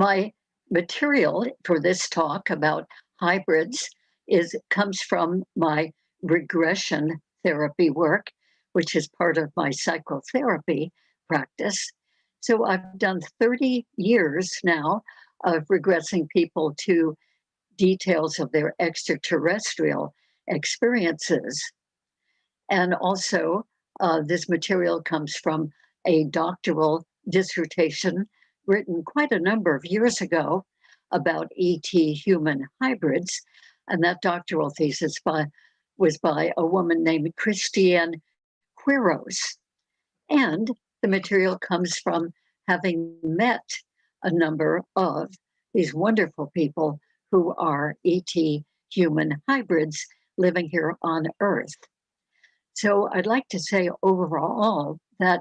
My material for this talk about hybrids comes from my regression therapy work, which is part of my psychotherapy practice. So I've done 30 years now of regressing people to details of their extraterrestrial experiences. And also, this material comes from a doctoral dissertation written quite a number of years ago about ET human hybrids. And that doctoral thesis was by a woman named Christiane Quiros. And the material comes from having met a number of these wonderful people who are ET human hybrids living here on Earth. So I'd like to say overall that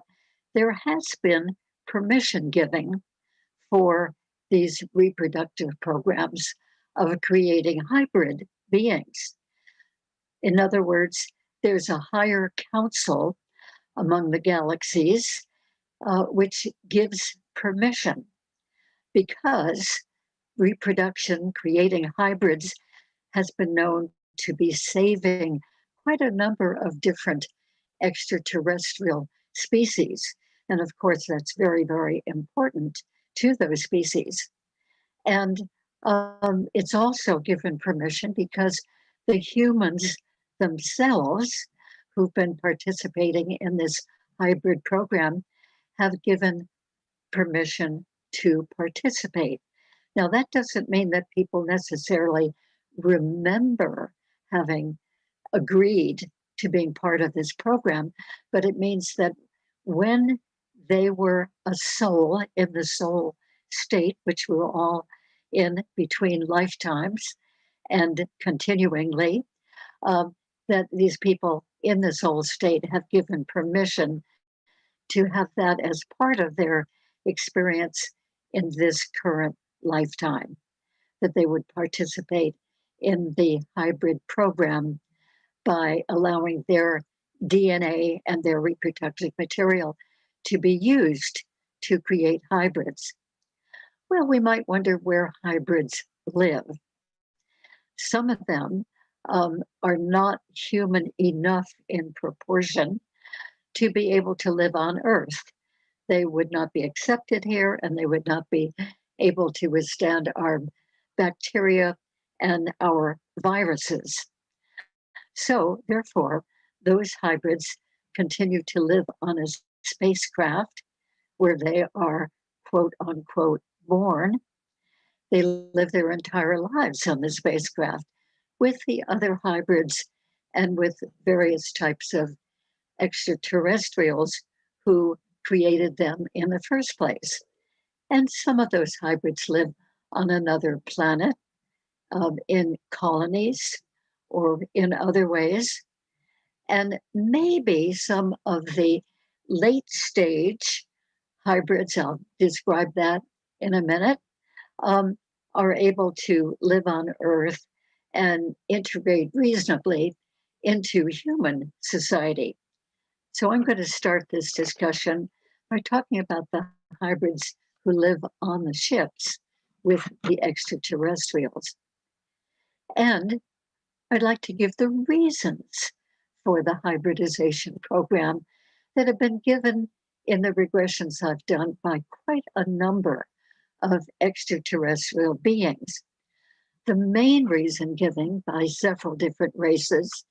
there has been permission giving for these reproductive programs of creating hybrid beings. In other words, there's a higher council among the galaxies which gives permission, because reproduction, creating hybrids, has been known to be saving quite a number of different extraterrestrial species. And of course, that's very, very important to those species. And it's also given permission because the humans themselves who've been participating in this hybrid program have given permission to participate. Now, that doesn't mean that people necessarily remember having agreed to being part of this program, but it means that when they were a soul in the soul state, which we're all in between lifetimes and continuingly, that these people in the soul state have given permission to have that as part of their experience in this current lifetime, that they would participate in the hybrid program by allowing their DNA and their reproductive material to be used to create hybrids. Well, we might wonder where hybrids live. Some of them are not human enough in proportion to be able to live on Earth. They would not be accepted here, and they would not be able to withstand our bacteria and our viruses. So, therefore, those hybrids continue to live on a spacecraft where they are, quote unquote, born. They live their entire lives on the spacecraft with the other hybrids and with various types of extraterrestrials who created them in the first place. And some of those hybrids live on another planet, in colonies or in other ways. And maybe some of the late stage hybrids, I'll describe that in a minute, are able to live on Earth and integrate reasonably into human society. So I'm going to start this discussion by talking about the hybrids who live on the ships with the extraterrestrials. And I'd like to give the reasons for the hybridization program that have been given in the regressions I've done by quite a number of extraterrestrial beings. The main reason given by several different races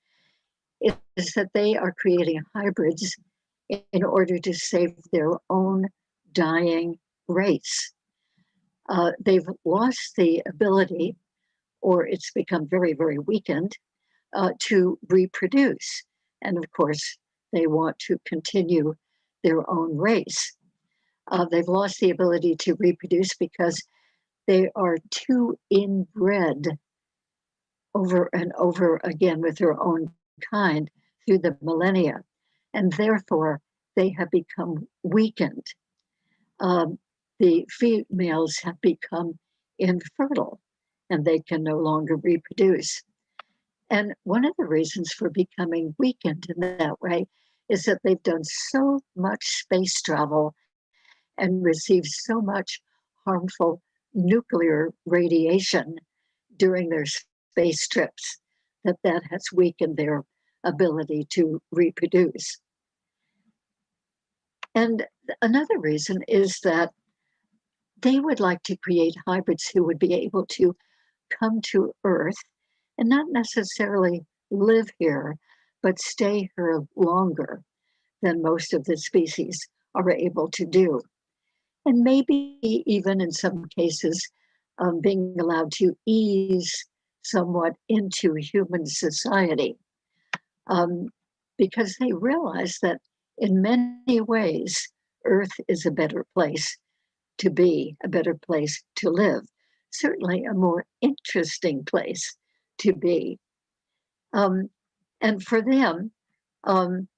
is that they are creating hybrids in order to save their own dying race. They've lost the ability, or it's become very, very weakened, to reproduce. And of course, they want to continue their own race. They've lost the ability to reproduce because they are too inbred over and over again with their own kind through the millennia. And therefore, they have become weakened. The females have become infertile and they can no longer reproduce. And one of the reasons for becoming weakened in that way is that they've done so much space travel and received so much harmful nuclear radiation during their space trips, that has weakened their ability to reproduce. And another reason is that they would like to create hybrids who would be able to come to Earth and not necessarily live here, but stay here longer than most of the species are able to do. And maybe even in some cases, being allowed to ease somewhat into human society, because they realize that in many ways, Earth is a better place to be, a better place to live, certainly a more interesting place to be. Um, and for them, um,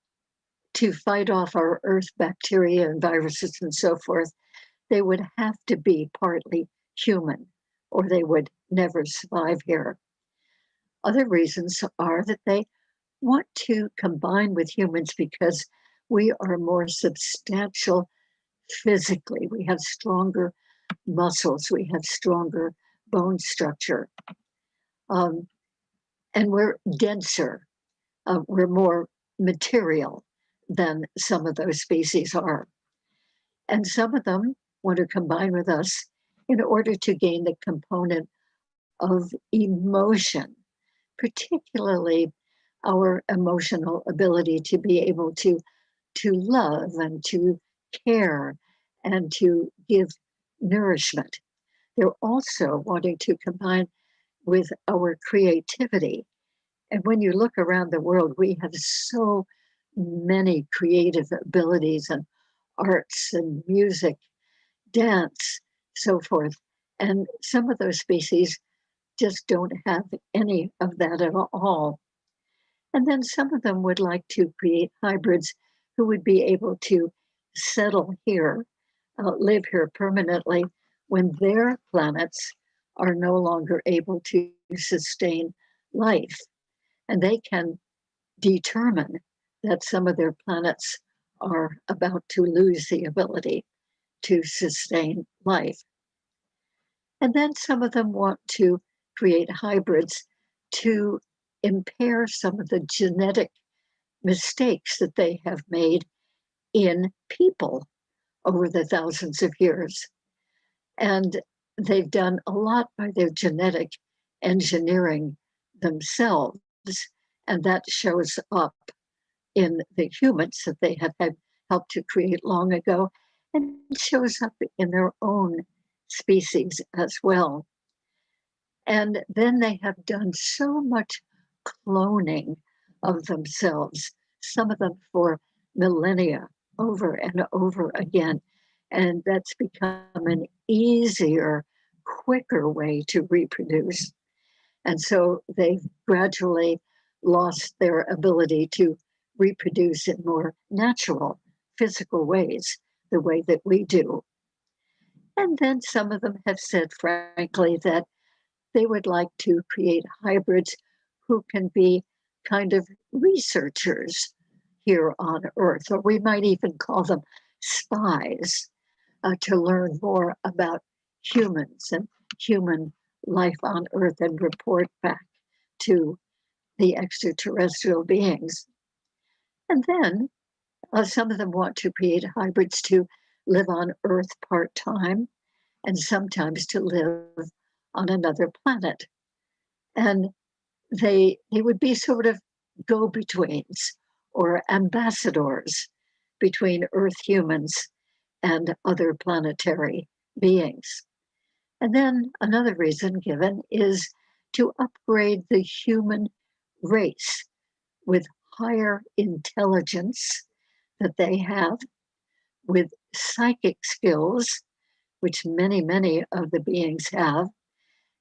to fight off our Earth bacteria and viruses and so forth, they would have to be partly human, or they would never survive here. Other reasons are that they want to combine with humans because we are more substantial physically. We have stronger muscles, we have stronger bone structure, um, and we're denser. We're more material than some of those species are. And some of them want to combine with us in order to gain the component of emotion, particularly our emotional ability to be able to love and to care and to give nourishment. They're also wanting to combine with our creativity. And when you look around the world, we have so many creative abilities and arts and music, dance, so forth. And some of those species just don't have any of that at all. And then some of them would like to create hybrids who would be able to settle here, live here permanently when their planets are no longer able to sustain life. And they can determine that some of their planets are about to lose the ability to sustain life. And then some of them want to create hybrids to impair some of the genetic mistakes that they have made in people over the thousands of years. And they've done a lot by their genetic engineering themselves. And that shows up in the humans that they have had helped to create long ago, and shows up in their own species as well. And then they have done so much cloning of themselves, some of them for millennia, over and over again. And that's become an easier, quicker way to reproduce. And so they've gradually lost their ability to reproduce in more natural, physical ways, the way that we do. And then some of them have said, frankly, that they would like to create hybrids who can be kind of researchers here on Earth, or we might even call them spies, to learn more about humans and human life on Earth and report back to the extraterrestrial beings. And then some of them want to create hybrids to live on Earth part time and sometimes to live on another planet. And they would be sort of go-betweens or ambassadors between Earth humans and other planetary beings. And then another reason given is to upgrade the human race with higher intelligence that they have, with psychic skills, which many of the beings have,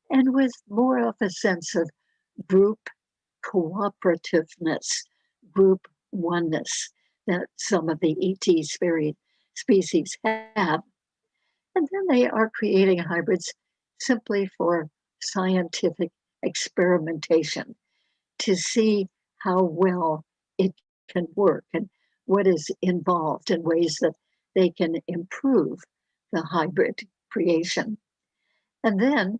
and with more of a sense of group cooperativeness, group oneness that some of the ET spirit species have. And then they are creating hybrids simply for scientific experimentation to see how well it can work and what is involved in ways that they can improve the hybrid creation. And then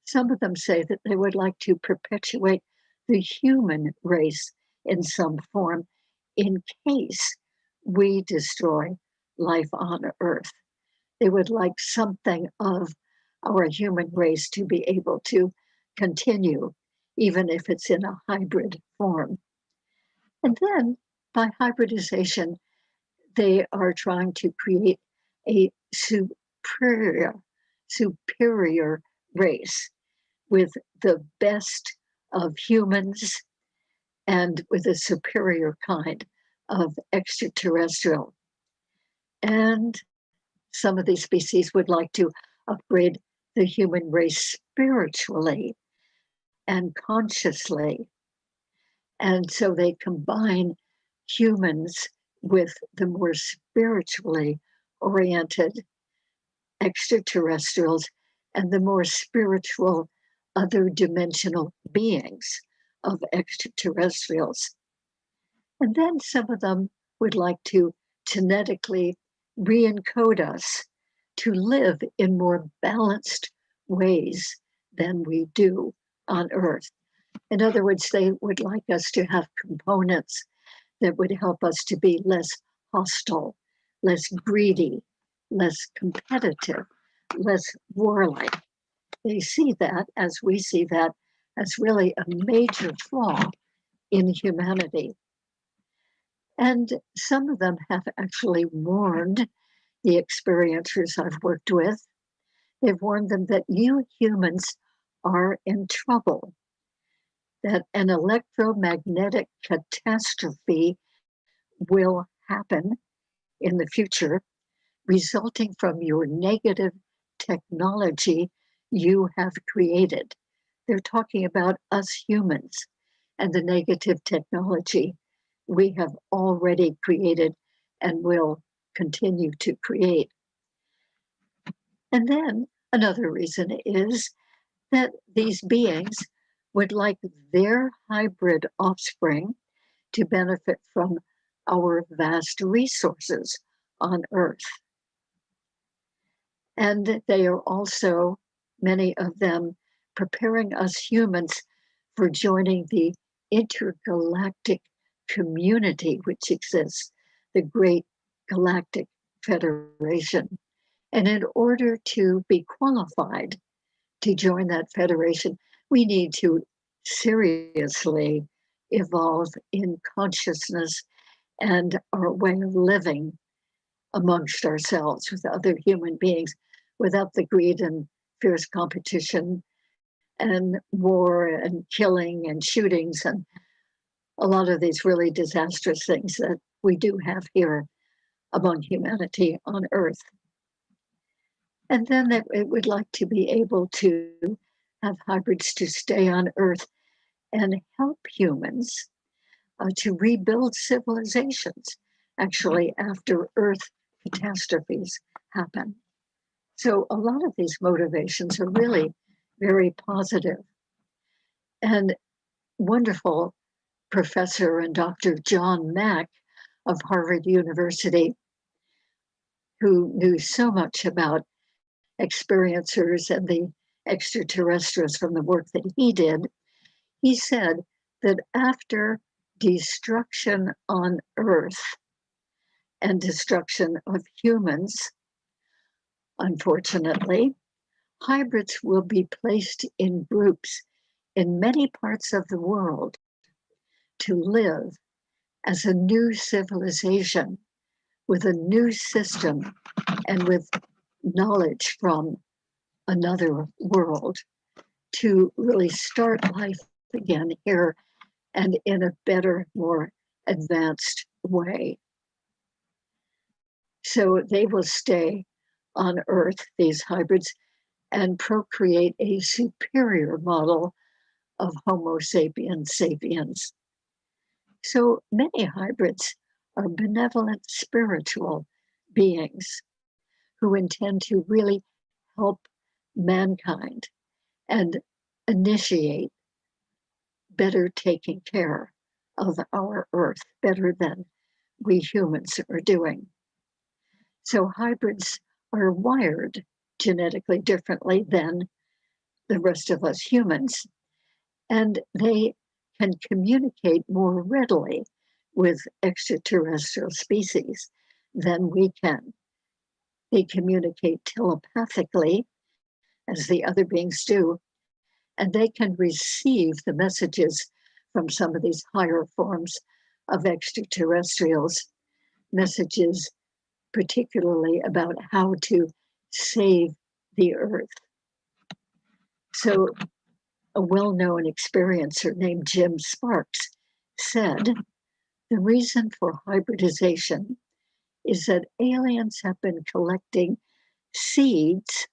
some of them say that they would like to perpetuate the human race in some form in case we destroy life on Earth. They would like something of our human race to be able to continue, even if it's in a hybrid form. And then by hybridization, they are trying to create a superior race with the best of humans and with a superior kind of extraterrestrial. And some of these species would like to upgrade the human race spiritually and consciously. And so they combine humans with the more spiritually oriented extraterrestrials and the more spiritual other dimensional beings of extraterrestrials. And then some of them would like to genetically re-encode us to live in more balanced ways than we do on Earth. In other words, they would like us to have components that would help us to be less hostile, less greedy, less competitive, less warlike. They see that, as we see that, as really a major flaw in humanity. And some of them have actually warned the experiencers I've worked with. They've warned them that you humans are in trouble, that an electromagnetic catastrophe will happen in the future, resulting from your negative technology you have created. They're talking about us humans and the negative technology we have already created and will continue to create. And then another reason is that these beings would like their hybrid offspring to benefit from our vast resources on Earth. And they are also, many of them, preparing us humans for joining the intergalactic community which exists, the Great Galactic Federation. And in order to be qualified to join that federation, we need to seriously evolve in consciousness and our way of living amongst ourselves with other human beings without the greed and fierce competition and war and killing and shootings and a lot of these really disastrous things that we do have here among humanity on Earth. And then it would like to be able to have hybrids to stay on Earth and help humans to rebuild civilizations, actually, after Earth catastrophes happen. So a lot of these motivations are really very positive. And wonderful professor and Dr. John Mack of Harvard University, who knew so much about experiencers and the extraterrestrials from the work that he did, he said that after destruction on Earth and destruction of humans, unfortunately, hybrids will be placed in groups in many parts of the world to live as a new civilization with a new system and with knowledge from another world to really start life again here and in a better, more advanced way. So they will stay on Earth, these hybrids, and procreate a superior model of Homo sapiens sapiens. So many hybrids are benevolent spiritual beings who intend to really help mankind and initiate better taking care of our Earth, better than we humans are doing. So hybrids are wired genetically differently than the rest of us humans. And they can communicate more readily with extraterrestrial species than we can. They communicate telepathically, as the other beings do, and they can receive the messages from some of these higher forms of extraterrestrials, messages particularly about how to save the earth. So a well-known experiencer named Jim Sparks said, the reason for hybridization is that aliens have been collecting seeds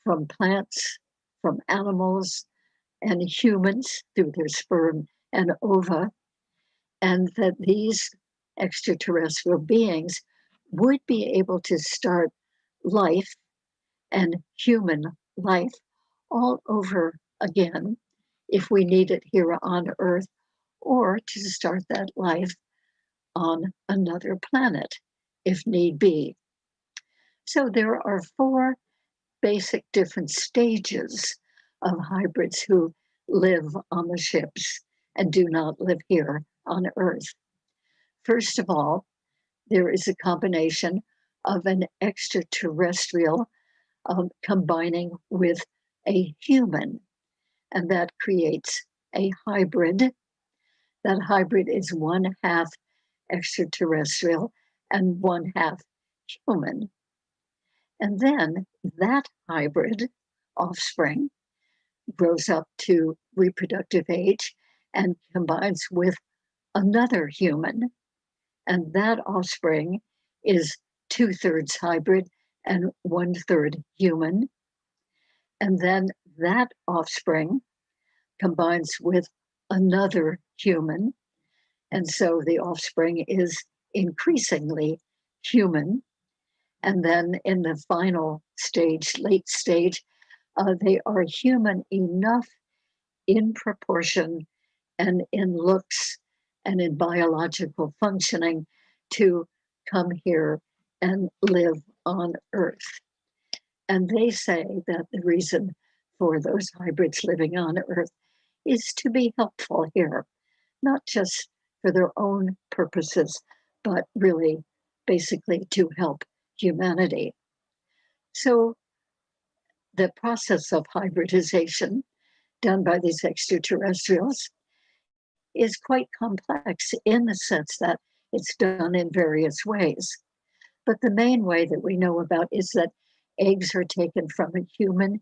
from plants, from animals, and humans through their sperm and ova, and that these extraterrestrial beings would be able to start life and human life all over again if we need it here on Earth, or to start that life on another planet if need be. So there are four basic different stages of hybrids who live on the ships and do not live here on Earth. First of all, there is a combination of an extraterrestrial combining with a human, and that creates a hybrid. That hybrid is 1/2 extraterrestrial and 1/2 human. And then that hybrid offspring grows up to reproductive age and combines with another human. And that offspring is 2/3 hybrid and 1/3 human. And then that offspring combines with another human. And so the offspring is increasingly human. And then in the final stage, late stage, they are human enough in proportion and in looks and in biological functioning to come here and live on Earth. And they say that the reason for those hybrids living on Earth is to be helpful here, not just for their own purposes, but really basically to help humanity. So the process of hybridization done by these extraterrestrials is quite complex in the sense that it's done in various ways. But the main way that we know about is that eggs are taken from a human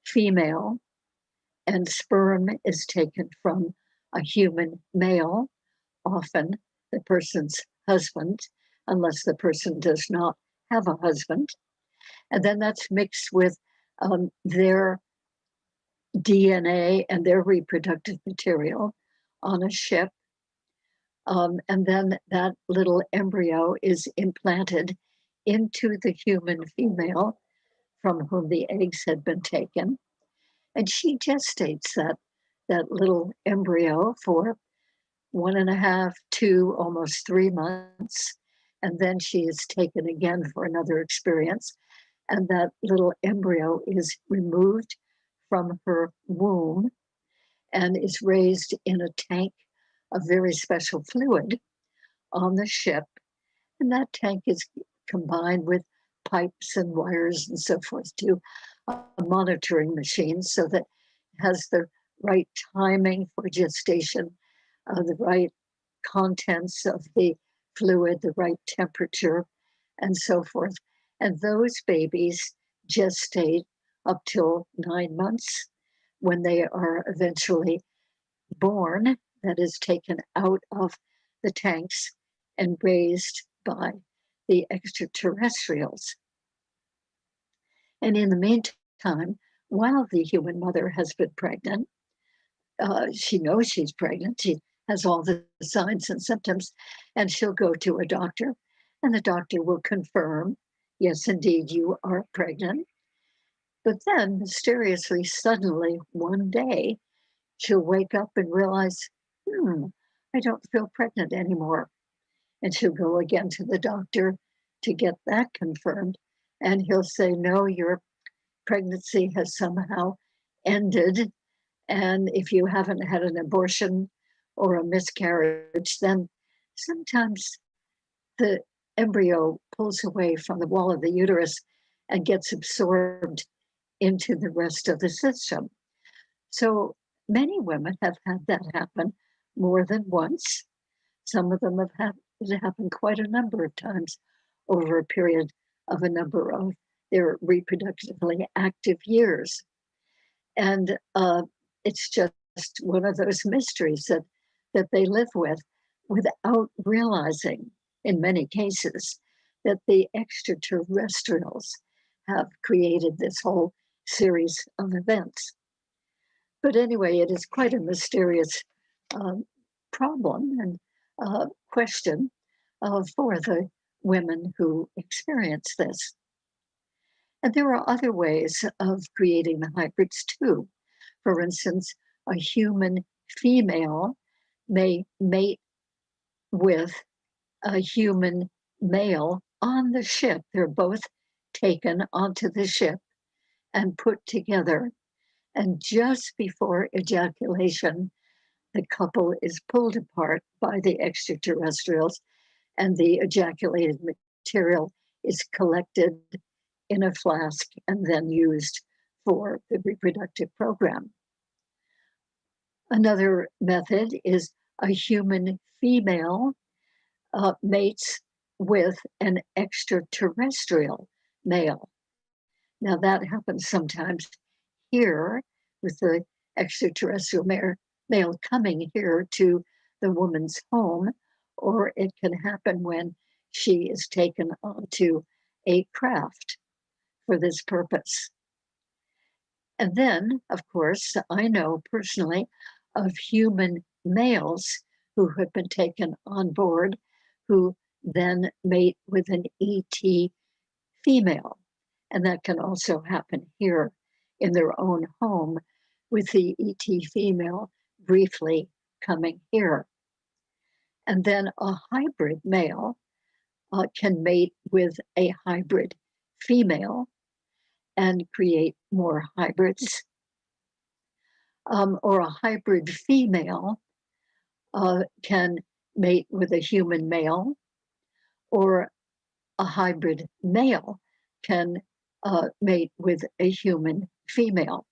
female and sperm is taken from a human male, often the person's husband, unless the person does not have a husband. And then that's mixed with their DNA and their reproductive material on a ship. And then that little embryo is implanted into the human female from whom the eggs had been taken. And she gestates that little embryo for 1.5, 2, almost 3 months. And then she is taken again for another experience. And that little embryo is removed from her womb and is raised in a tank of very special fluid on the ship. And that tank is combined with pipes and wires and so forth to a monitoring machine so that it has the right timing for gestation, the right contents of the fluid, the right temperature, and so forth. And those babies gestate up till 9 months when they are eventually born, that is taken out of the tanks and raised by the extraterrestrials. And in the meantime, while the human mother has been pregnant, she knows she's pregnant. She has all the signs and symptoms, and she'll go to a doctor, and the doctor will confirm, yes, indeed, you are pregnant. But then, mysteriously, suddenly, one day, she'll wake up and realize, I don't feel pregnant anymore. And she'll go again to the doctor to get that confirmed. And he'll say, no, you're pregnancy has somehow ended. And if you haven't had an abortion or a miscarriage, then sometimes the embryo pulls away from the wall of the uterus and gets absorbed into the rest of the system. So many women have had that happen more than once. Some of them have had it happen quite a number of times over a period of a number of their reproductively active years. And it's just one of those mysteries that they live with without realizing, in many cases, that the extraterrestrials have created this whole series of events. But anyway, it is quite a mysterious um, problem and question for the women who experience this. And there are other ways of creating the hybrids too. For instance, a human female may mate with a human male on the ship. They're both taken onto the ship and put together. And just before ejaculation, the couple is pulled apart by the extraterrestrials, and the ejaculated material is collected in a flask and then used for the reproductive program. Another method is a human female mates with an extraterrestrial male. Now, that happens sometimes here with the extraterrestrial male coming here to the woman's home, or it can happen when she is taken onto a craft for this purpose. And then, of course, I know personally of human males who have been taken on board who then mate with an ET female. And that can also happen here in their own home with the ET female briefly coming here. And then a hybrid male can mate with a hybrid female and create more hybrids. Or a hybrid female can mate with a human male, or a hybrid male can mate with a human female.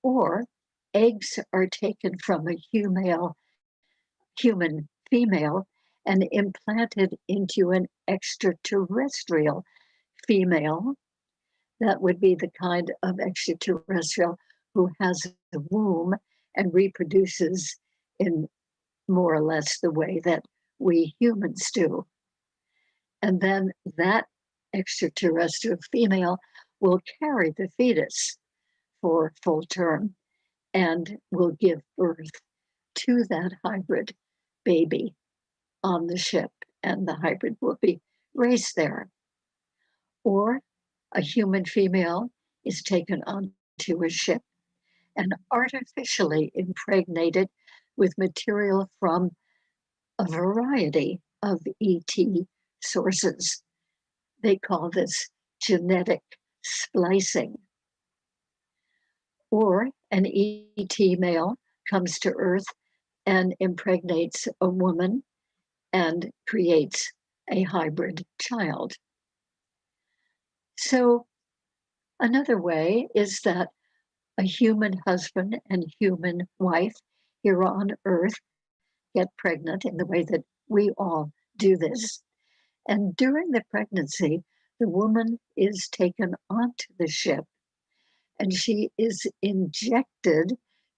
Or eggs are taken from a human female and implanted into an extraterrestrial female. That would be the kind of extraterrestrial who has a womb and reproduces in more or less the way that we humans do. And then that extraterrestrial female will carry the fetus for full term and will give birth to that hybrid baby on the ship, and the hybrid will be raised there. Or a human female is taken onto a ship and artificially impregnated with material from a variety of ET sources. They call this genetic splicing. Or an ET male comes to Earth and impregnates a woman and creates a hybrid child. So another way is that a human husband and human wife here on Earth get pregnant in the way that we all do this. And during the pregnancy, the woman is taken onto the ship and she is injected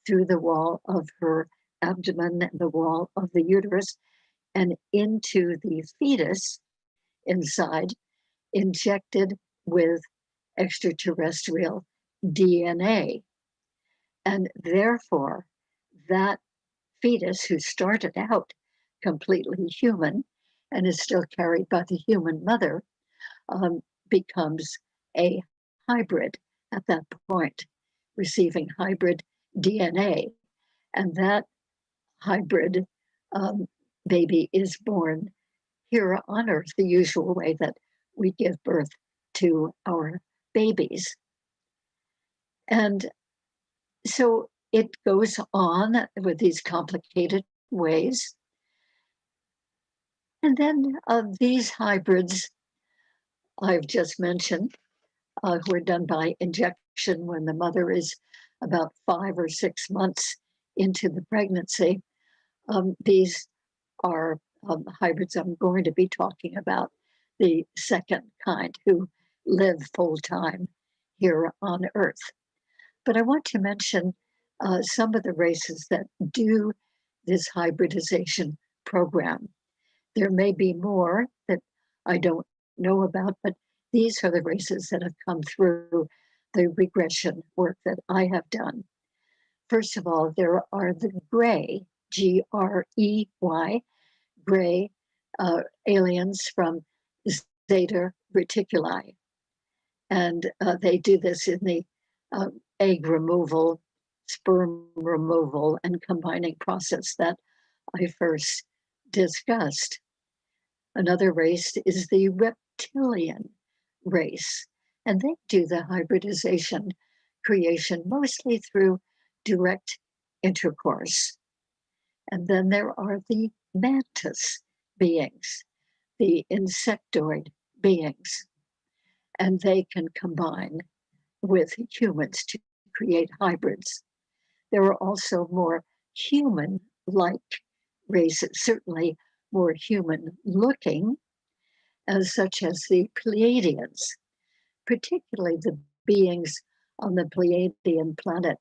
through the wall of her abdomen and the wall of the uterus and into the fetus inside, injected with extraterrestrial DNA. And therefore, that fetus, who started out completely human and is still carried by the human mother, becomes a hybrid at that point, receiving hybrid DNA. And that hybrid baby is born here on Earth, the usual way that we give birth to our babies. And so it goes on with these complicated ways. And then these hybrids I've just mentioned, who are done by injection when the mother is about 5 or 6 months into the pregnancy. These are hybrids I'm going to be talking about, the second kind who live full time here on Earth. But I want to mention some of the races that do this hybridization program. There may be more that I don't know about, but these are the races that have come through the regression work that I have done. First of all, there are the gray, Grey, gray aliens from Zeta Reticuli. And they do this in the egg removal, sperm removal, and combining process that I first discussed. Another race is the reptilian race, and they do the hybridization creation mostly through direct intercourse. And then there are the mantis beings, the insectoid beings, and they can combine with humans to create hybrids. There are also more human-like races, certainly more human-looking, such as the Pleiadians, particularly the beings on the Pleiadian planet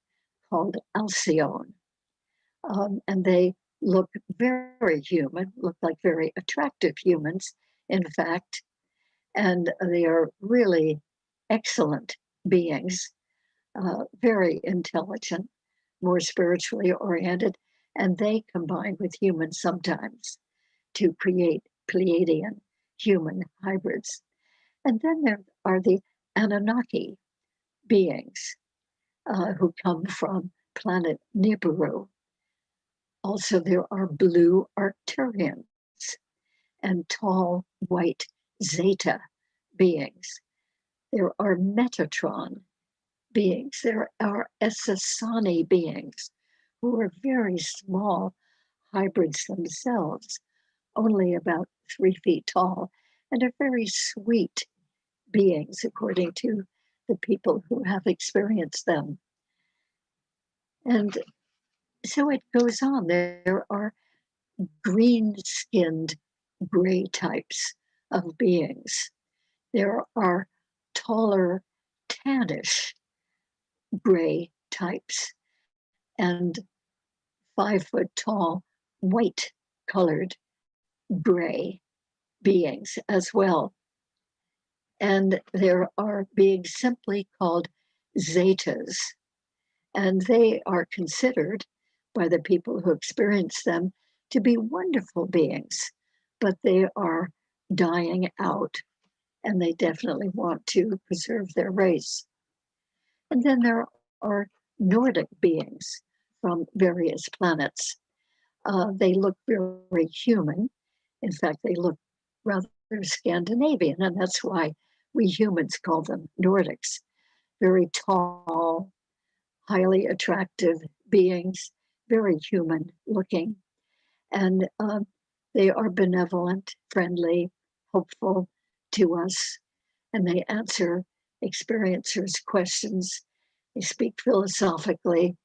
called Alcyone. And they look very human, look like very attractive humans, in fact, and they are really excellent beings, very intelligent, more spiritually oriented, and they combine with humans sometimes to create Pleiadian human hybrids. And then there are the Anunnaki beings who come from planet Nibiru. Also, there are blue Arcturians and tall white Zeta beings. There are Metatron beings. There are Essassani beings who are very small hybrids themselves, only about 3 feet tall, and are very sweet beings, according to the people who have experienced them. And so it goes on. There are green-skinned gray types of beings. There are taller, tannish gray types and 5 foot tall, white colored gray beings as well. And there are beings simply called zetas, and they are considered by the people who experience them to be wonderful beings, but they are dying out, and they definitely want to preserve their race. And then there are Nordic beings from various planets. They look very human. In fact, they look rather Scandinavian, and that's why we humans call them Nordics. Very tall, highly attractive beings, very human looking. And they are benevolent, friendly, hopeful to us, and they answer experiencers' questions. They speak philosophically,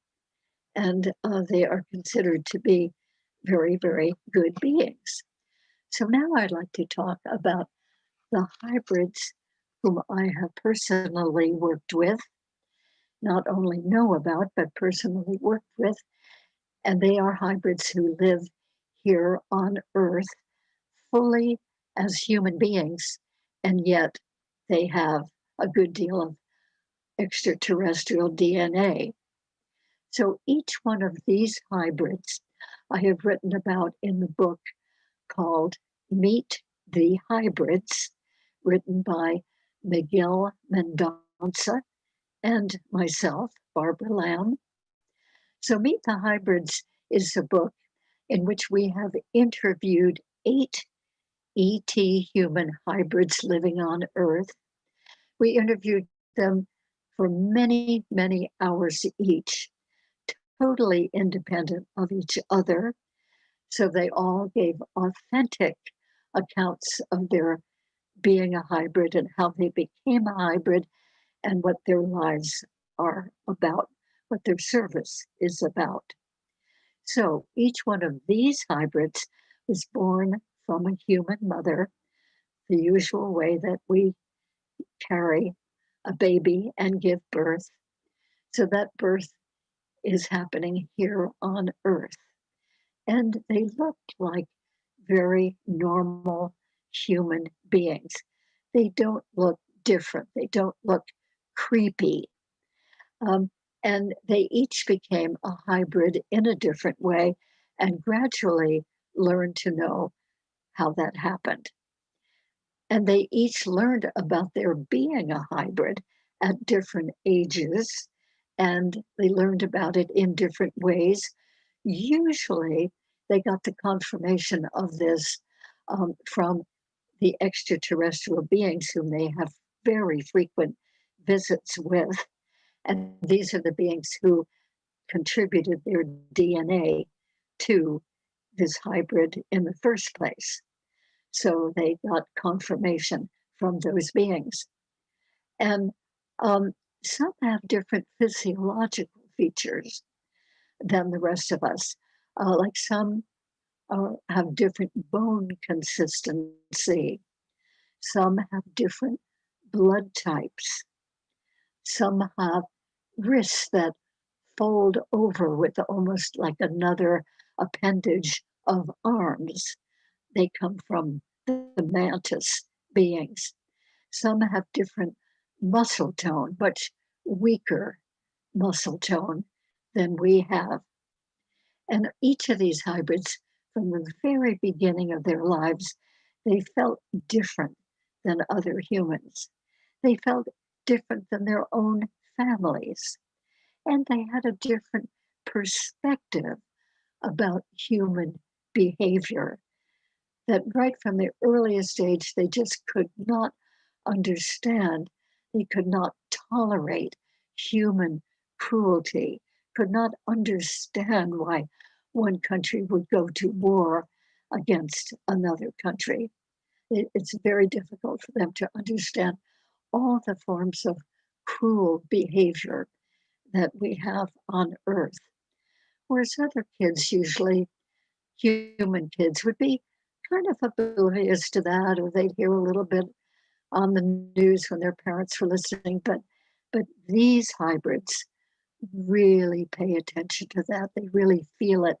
and they are considered to be very, very good beings. So now I'd like to talk about the hybrids whom I have personally worked with, not only know about, but personally worked with. And they are hybrids who live here on Earth fully as human beings, and yet they have a good deal of extraterrestrial DNA. So each one of these hybrids I have written about in the book called Meet the Hybrids, written by Miguel Mendonça and myself, Barbara Lamb. So Meet the Hybrids is a book in which we have interviewed 8 ET human hybrids living on Earth. We interviewed them for many, many hours each, totally independent of each other. So they all gave authentic accounts of their being a hybrid and how they became a hybrid and what their lives are about, what their service is about. So each one of these hybrids was born from a human mother, the usual way that we carry a baby and give birth. So that birth is happening here on Earth. And they looked like very normal human beings. They don't look different, they don't look creepy. Um, and they each became a hybrid in a different way and gradually learned to know how that happened. And they each learned about their being a hybrid at different ages, and they learned about it in different ways. Usually, they got the confirmation of this from the extraterrestrial beings whom they have very frequent visits with. And these are the beings who contributed their DNA to this hybrid in the first place. So they got confirmation from those beings. And um, some have different physiological features than the rest of us. Like some have different bone consistency, some have different blood types, some have wrists that fold over with almost like another appendage of arms. They come from the mantis beings. Some have different muscle tone, much weaker muscle tone than we have. And each of these hybrids, from the very beginning of their lives, they felt different than other humans. They felt different than their own families. And they had a different perspective about human behavior that right from the earliest age, they just could not understand. They could not tolerate human cruelty, could not understand why one country would go to war against another country. It's very difficult for them to understand all the forms of cruel behavior that we have on Earth. Whereas other kids, usually human kids, would be kind of oblivious to that, or they'd hear a little bit on the news when their parents were listening. But these hybrids really pay attention to that. They really feel it.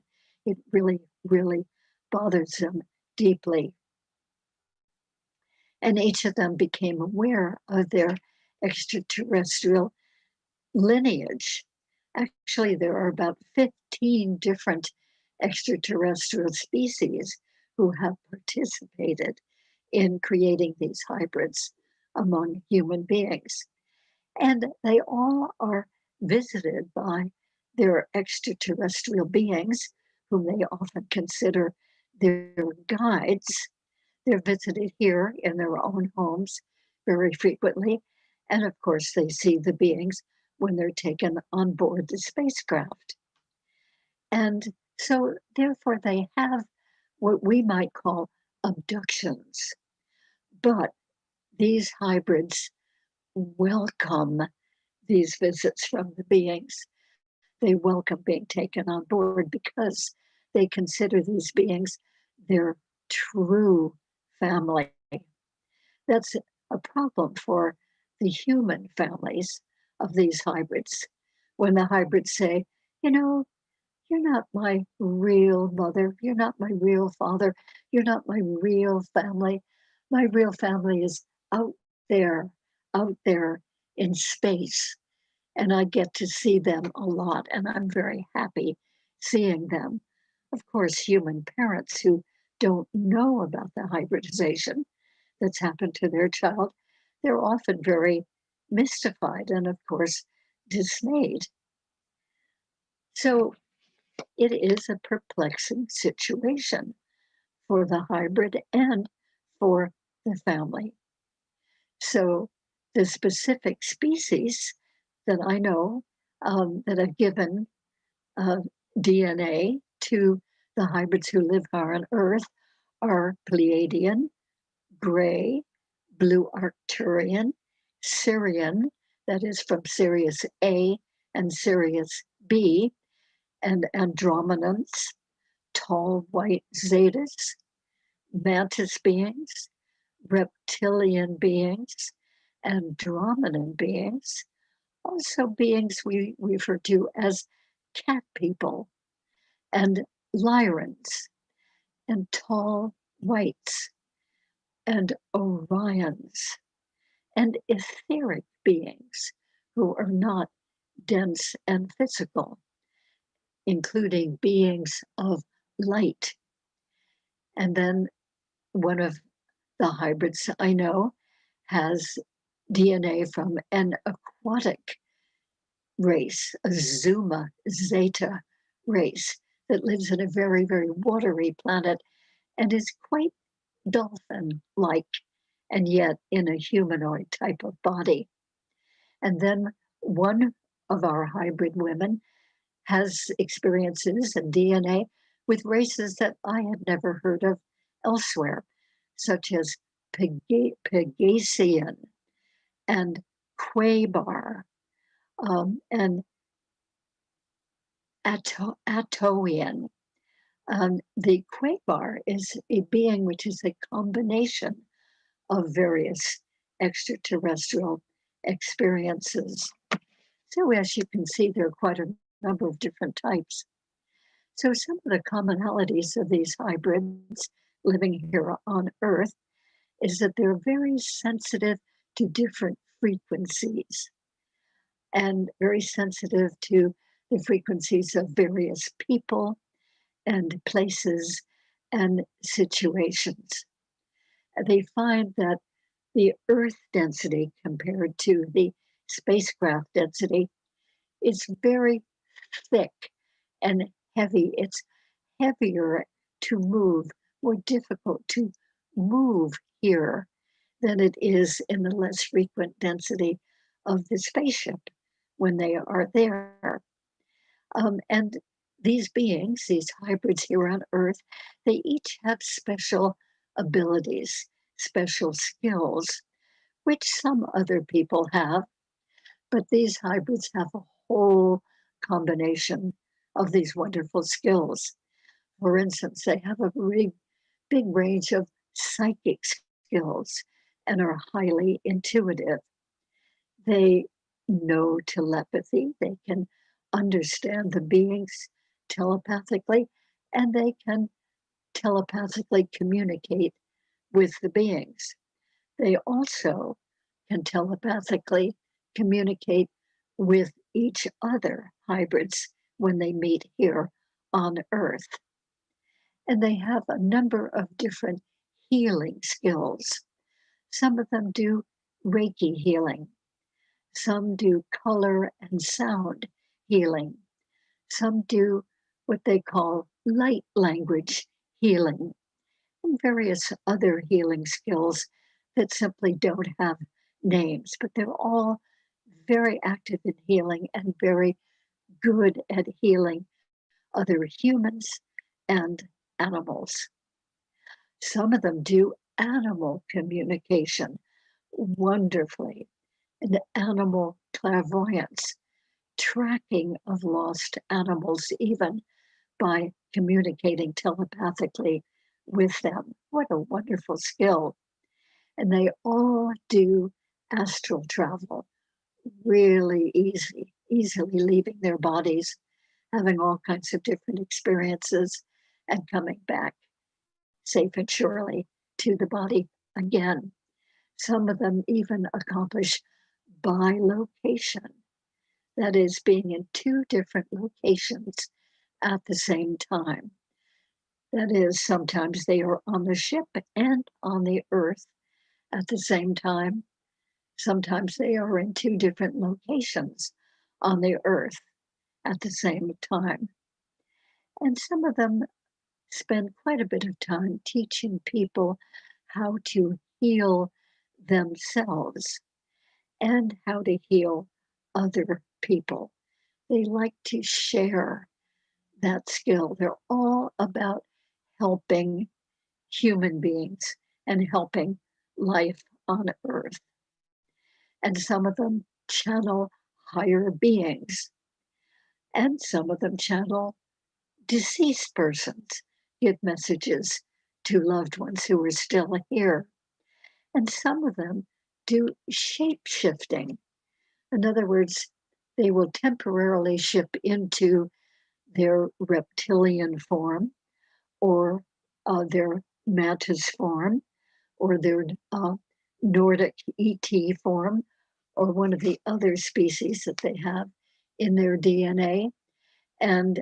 It really, really bothers them deeply. And each of them became aware of their extraterrestrial lineage. Actually, there are about 15 different extraterrestrial species who have participated in creating these hybrids among human beings. And they all are visited by their extraterrestrial beings, whom they often consider their guides. They're visited here in their own homes very frequently. And of course, they see the beings when they're taken on board the spacecraft. And so, therefore, they have what we might call abductions. But these hybrids welcome these visits from the beings. They welcome being taken on board because they consider these beings their true family. That's a problem for the human families of these hybrids. When the hybrids say, you know, you're not my real mother, you're not my real father, you're not my real family. My real family is out there, out there in space. And I get to see them a lot, and I'm very happy seeing them. Of course, human parents who don't know about the hybridization that's happened to their child, they're often very mystified and, of course, dismayed. So it is a perplexing situation for the hybrid and for the family. So the specific species that I know that have given uh, DNA to the hybrids who live here on Earth are Pleiadian, Gray, Blue Arcturian, Sirian, that is from Sirius A and Sirius B, and Andromedans, tall white Zetas, mantis beings, reptilian beings, Andromedan beings, also beings we refer to as cat people, and Lyrans, and tall whites, and Orions, and etheric beings who are not dense and physical, including beings of light. And then one of the hybrids I know has DNA from an aquatic race, a Zuma Zeta race that lives in a very, very watery planet and is quite dolphin like, and yet in a humanoid type of body. And then one of our hybrid women has experiences and DNA with races that I had never heard of elsewhere, such as Pegasian and Quabar and Atoian. The Quabar is a being which is a combination of various extraterrestrial experiences. So, as you can see, there are quite a number of different types. So, some of the commonalities of these hybrids living here on Earth is that they're very sensitive to different frequencies and very sensitive to the frequencies of various people and places and situations. They find that the Earth density compared to the spacecraft density is very thick and heavy. It's heavier to move, more difficult to move here than it is in the less frequent density of the spaceship when they are there. And these beings, these hybrids here on Earth, they each have special abilities, special skills, which some other people have, but these hybrids have a whole combination of these wonderful skills. For instance, they have a really big range of psychic skills and are highly intuitive. They know telepathy, they can understand the beings telepathically, and they can telepathically communicate with the beings. They also can telepathically communicate with each other hybrids when they meet here on Earth. And they have a number of different healing skills. Some of them do Reiki healing. Some do color and sound healing. Some do what they call light language healing, and various other healing skills that simply don't have names, but they're all very active in healing and very good at healing other humans and animals. Some of them do animal communication wonderfully, and animal clairvoyance, tracking of lost animals, even by communicating telepathically with them. What a wonderful skill. And they all do astral travel really easily leaving their bodies, having all kinds of different experiences, and coming back safe and surely to the body again. Some of them even accomplish bilocation, that is, being in two different locations at the same time. That is, sometimes they are on the ship and on the Earth at the same time. Sometimes they are in two different locations on the Earth at the same time. And some of them spend quite a bit of time teaching people how to heal themselves and how to heal other people. They like to share that skill. They're all about helping human beings and helping life on Earth. And some of them channel higher beings, and some of them channel deceased persons, give messages to loved ones who are still here. And some of them do shape shifting. In other words, they will temporarily shift into their reptilian form or their mantis form or their Nordic ET form or one of the other species that they have in their DNA. And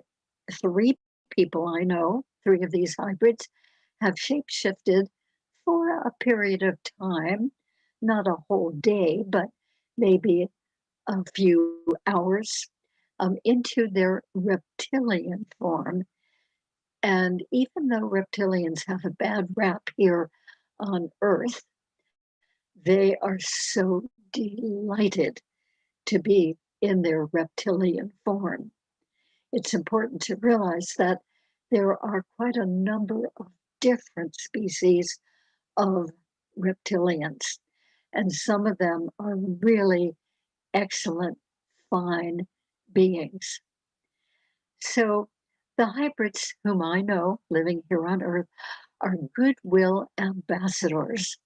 three people I know, three of these hybrids, have shapeshifted for a period of time, not a whole day, but maybe a few hours, into their reptilian form. And even though reptilians have a bad rap here on Earth, they are so delighted to be in their reptilian form. It's important to realize that there are quite a number of different species of reptilians, and some of them are really excellent, fine beings. So the hybrids whom I know living here on Earth are goodwill ambassadors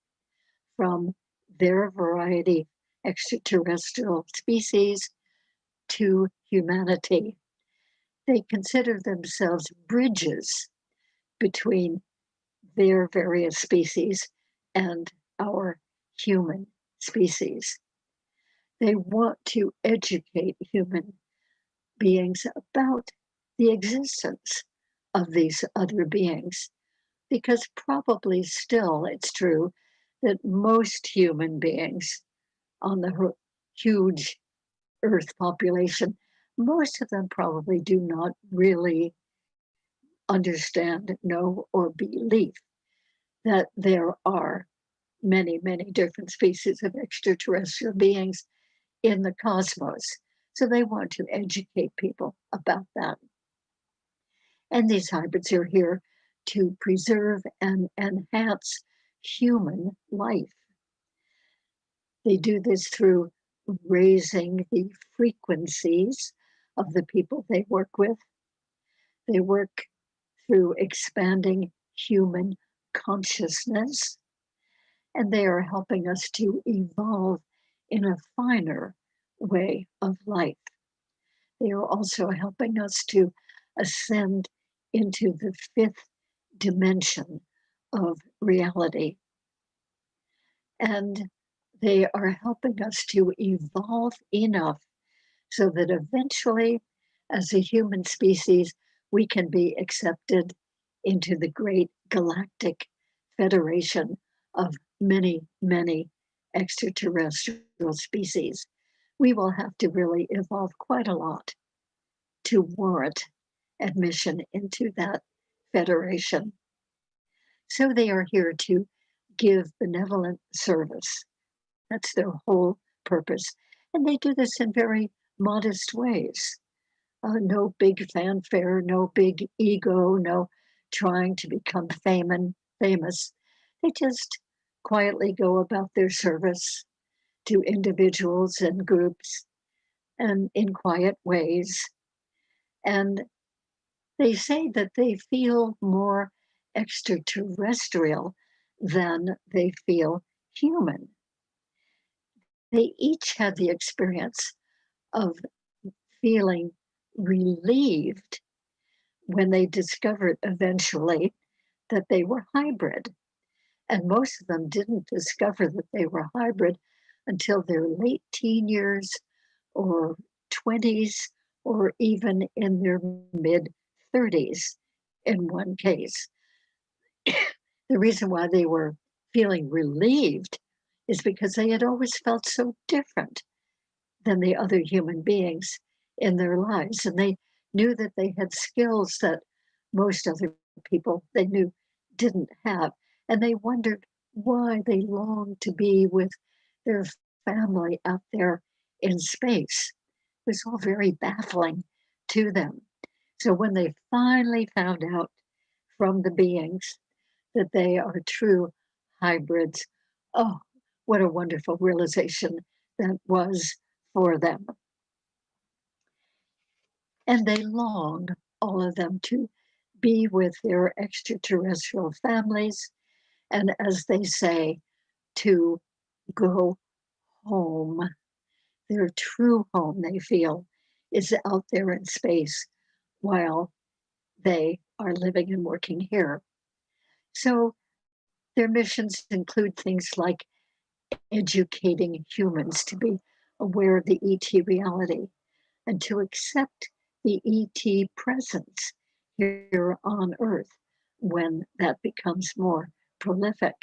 from their variety extraterrestrial species to humanity. They consider themselves bridges between their various species and our human species. They want to educate human beings about the existence of these other beings, because probably still it's true that most human beings on the huge Earth population, most of them probably do not really understand, know, or believe that there are many, many different species of extraterrestrial beings in the cosmos. So they want to educate people about that. And these hybrids are here to preserve and enhance human life. They do this through raising the frequencies of the people they work with. They work through expanding human consciousness, and they are helping us to evolve in a finer way of life. They are also helping us to ascend into the fifth dimension of reality. And they are helping us to evolve enough so that eventually, as a human species, we can be accepted into the great galactic federation of many, many extraterrestrial species. We will have to really evolve quite a lot to warrant admission into that federation. So they are here to give benevolent service. That's their whole purpose. And they do this in very modest ways. No big fanfare, no big ego, no trying to become famous. They just quietly go about their service to individuals and groups and in quiet ways. And they say that they feel more extraterrestrial than they feel human. They each had the experience of feeling relieved when they discovered eventually that they were hybrid. And most of them didn't discover that they were hybrid until their late teen years or 20s or even in their mid 30s in one case. The reason why they were feeling relieved is because they had always felt so different than the other human beings in their lives. And they knew that they had skills that most other people they knew didn't have. And they wondered why they longed to be with their family out there in space. It was all very baffling to them. So when they finally found out from the beings that they are true hybrids, oh, what a wonderful realization that was for them. And they longed, all of them, to be with their extraterrestrial families, and as they say, to go home. Their true home, they feel, is out there in space while they are living and working here. So their missions include things like educating humans to be aware of the ET reality and to accept the ET presence here on Earth when that becomes more prolific.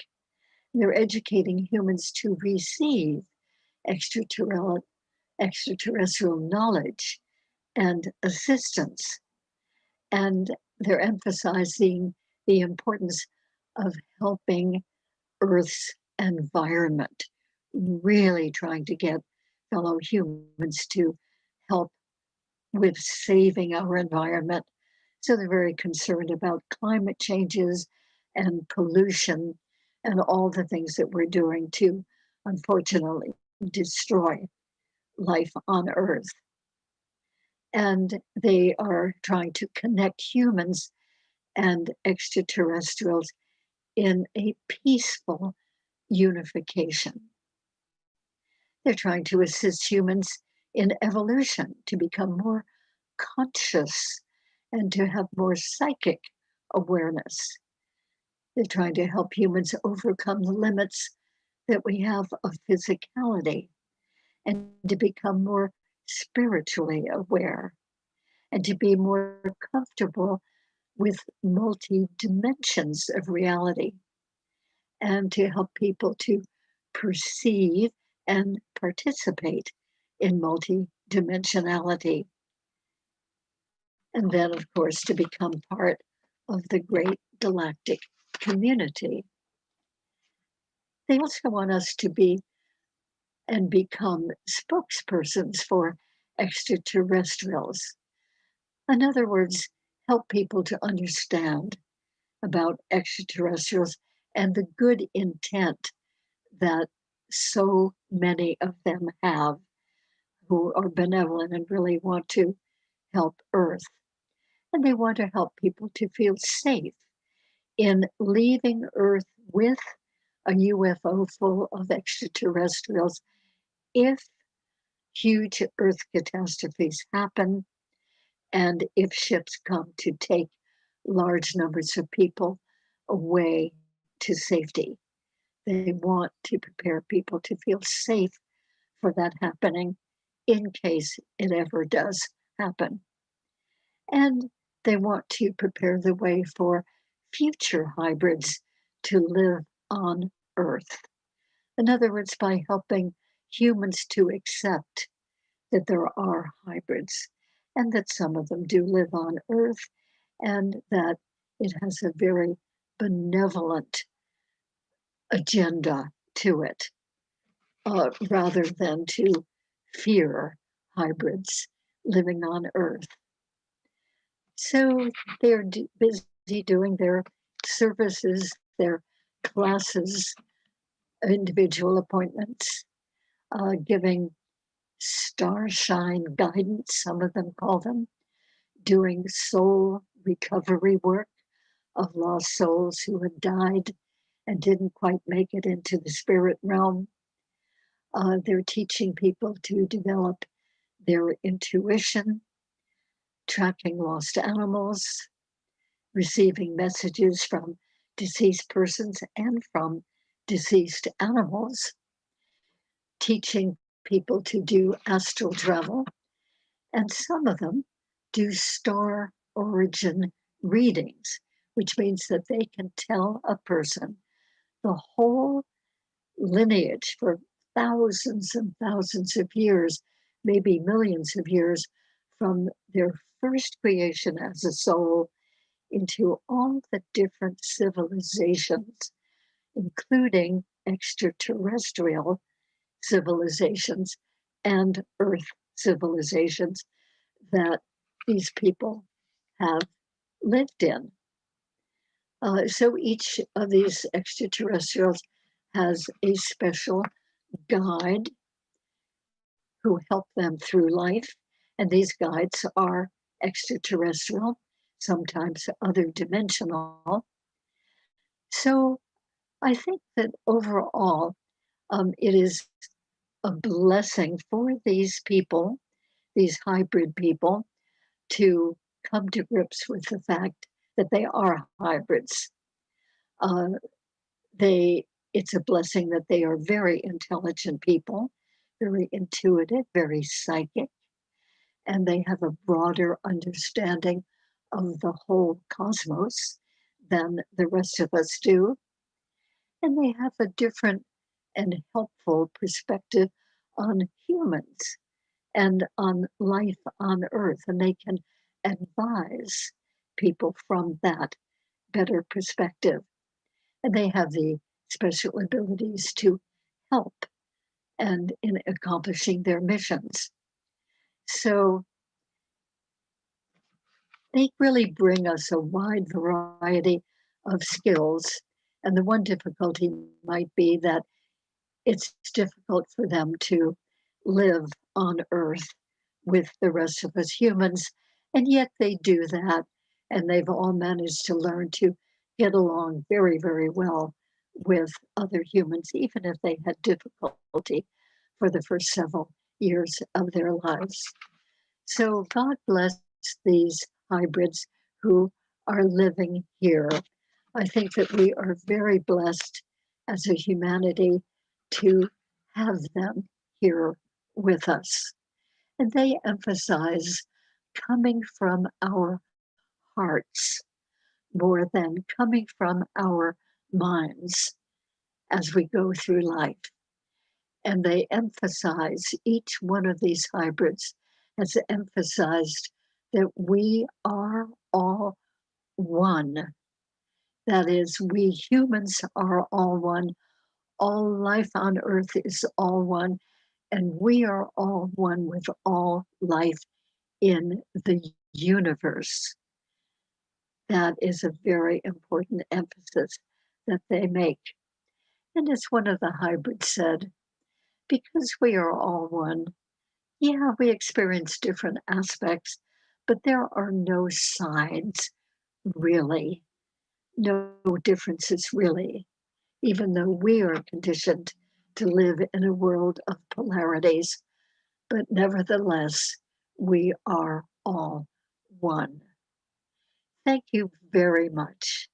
They're educating humans to receive extraterrestrial, extraterrestrial knowledge and assistance. And they're emphasizing the importance of helping Earth's environment, really trying to get fellow humans to help with saving our environment. So they're very concerned about climate changes and pollution and all the things that we're doing to, unfortunately, destroy life on Earth. And they are trying to connect humans and extraterrestrials in a peaceful unification. They're trying to assist humans in evolution to become more conscious and to have more psychic awareness. They're trying to help humans overcome the limits that we have of physicality and to become more spiritually aware and to be more comfortable with multi dimensions of reality and to help people to perceive and participate in multi-dimensionality. And then, of course, to become part of the great galactic community. They also want us to be and become spokespersons for extraterrestrials. In other words, help people to understand about extraterrestrials and the good intent that so many of them have who are benevolent and really want to help Earth. And they want to help people to feel safe in leaving Earth with a UFO full of extraterrestrials if huge Earth catastrophes happen and if ships come to take large numbers of people away to safety. They want to prepare people to feel safe for that happening in case it ever does happen. And they want to prepare the way for future hybrids to live on Earth. In other words, by helping humans to accept that there are hybrids and that some of them do live on Earth and that it has a very benevolent agenda to it, rather than to fear hybrids living on Earth. So they're busy doing their services, their classes, individual appointments, giving starshine guidance, some of them call them, doing soul recovery work of lost souls who had died and didn't quite make it into the spirit realm. They're teaching people to develop their intuition, tracking lost animals, receiving messages from deceased persons and from deceased animals, teaching people to do astral travel, and some of them do star origin readings, which means that they can tell a person the whole lineage for thousands and thousands of years, maybe millions of years, from their first creation as a soul into all the different civilizations, including extraterrestrial civilizations and Earth civilizations that these people have lived in. So each of these extraterrestrials has a special guide who help them through life. And these guides are extraterrestrial, sometimes other dimensional. So I think that overall, it is a blessing for these people, these hybrid people, to come to grips with the fact that they are hybrids. Uh, it's a blessing that they are very intelligent people, very intuitive, very psychic, and they have a broader understanding of the whole cosmos than the rest of us do. And they have a different and helpful perspective on humans and on life on Earth, and they can advise people from that better perspective. And they have the special abilities to help and in accomplishing their missions. So they really bring us a wide variety of skills. And the one difficulty might be that it's difficult for them to live on Earth with the rest of us humans. And yet they do that. And they've all managed to learn to get along very, very well with other humans, even if they had difficulty for the first several years of their lives. So God bless these hybrids who are living here. I think that we are very blessed as a humanity to have them here with us. And they emphasize coming from our hearts more than coming from our minds as we go through life. And they emphasize, each one of these hybrids has emphasized that we are all one. That is, we humans are all one. All life on Earth is all one. And we are all one with all life in the universe. That is a very important emphasis that they make. And as one of the hybrids said, because we are all one, yeah, we experience different aspects, but there are no sides, really, no differences, really, even though we are conditioned to live in a world of polarities. But nevertheless, we are all one. Thank you very much.